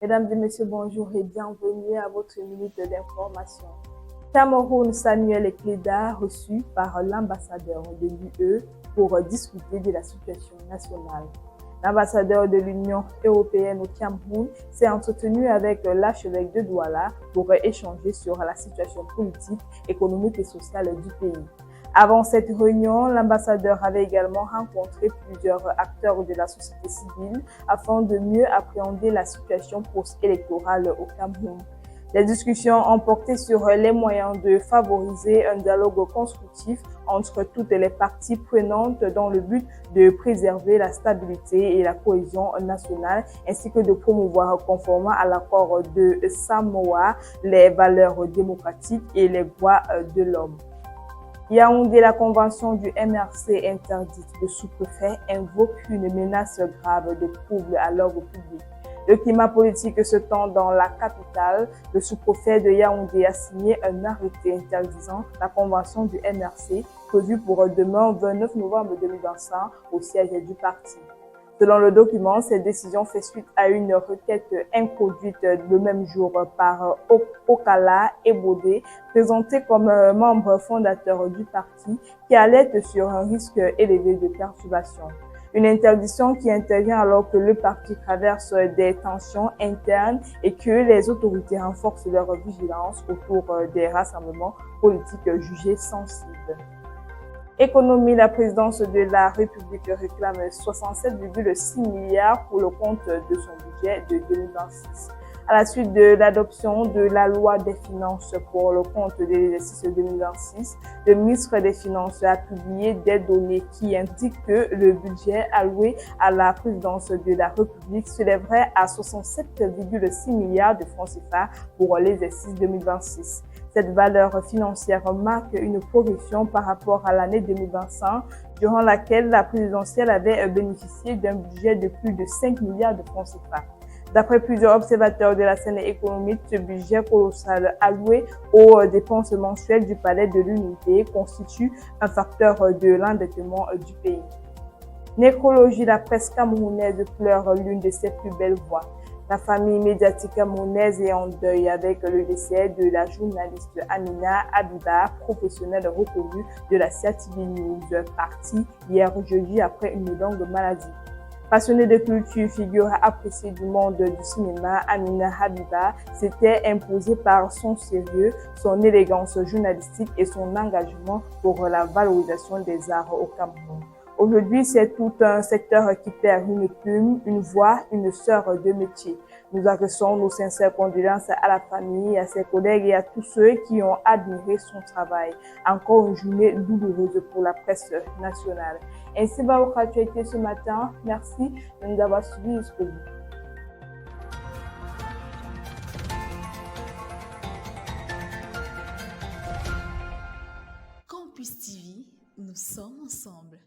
Mesdames et messieurs, bonjour et bienvenue à votre minute d'information. Cameroun, Samuel Ekleda, reçu par l'ambassadeur de l'UE pour discuter de la situation nationale. L'ambassadeur de l'Union européenne au Cameroun s'est entretenu avec l'archevêque de Douala pour échanger sur la situation politique, économique et sociale du pays. Avant cette réunion, l'ambassadeur avait également rencontré plusieurs acteurs de la société civile afin de mieux appréhender la situation post-électorale au Cameroun. Les discussions ont porté sur les moyens de favoriser un dialogue constructif entre toutes les parties prenantes dans le but de préserver la stabilité et la cohésion nationale ainsi que de promouvoir conformément à l'accord de Samoa les valeurs démocratiques et les droits de l'homme. Yaoundé, la convention du MRC interdite le sous-préfet invoque une menace grave de troubles à l'ordre public. Le climat politique se tend dans la capitale. Le sous-préfet de Yaoundé a signé un arrêté interdisant la convention du MRC prévue pour demain 29 novembre 2025 au siège du parti. Selon le document, cette décision fait suite à une requête introduite le même jour par Okala Ebode, présenté comme membre fondateur du parti, qui alerte sur un risque élevé de perturbation. Une interdiction qui intervient alors que le parti traverse des tensions internes et que les autorités renforcent leur vigilance autour des rassemblements politiques jugés sensibles. Économie, la présidence de la République réclame 67,6 milliards pour le compte de son budget de 2026. À la suite de l'adoption de la loi des finances pour le compte de l'exercice 2026, le ministre des Finances a publié des données qui indiquent que le budget alloué à la présidence de la République s'élèverait à 67,6 milliards de francs CFA pour l'exercice 2026. Cette valeur financière marque une progression par rapport à l'année 2025, durant laquelle la présidentielle avait bénéficié d'un budget de plus de 5 milliards de francs CFA. D'après plusieurs observateurs de la scène économique, ce budget colossal alloué aux dépenses mensuelles du palais de l'unité constitue un facteur de l'endettement du pays. Nécrologie, la presse camerounaise pleure l'une de ses plus belles voix. La famille médiatique camerounaise est en deuil avec le décès de la journaliste Amina Habiba, professionnelle reconnue de la CATV News, partie hier jeudi après une longue maladie. Passionnée de culture, figure appréciée du monde du cinéma, Amina Habiba s'était imposée par son sérieux, son élégance journalistique et son engagement pour la valorisation des arts au Cameroun. Aujourd'hui, c'est tout un secteur qui perd une plume, une voix, une sœur de métier. Nous adressons nos sincères condoléances à la famille, à ses collègues et à tous ceux qui ont admiré son travail. Encore une journée douloureuse pour la presse nationale. Ainsi va votre actualité ce matin. Merci de nous avoir suivis jusqu'au bout. Campus TV, nous sommes ensemble.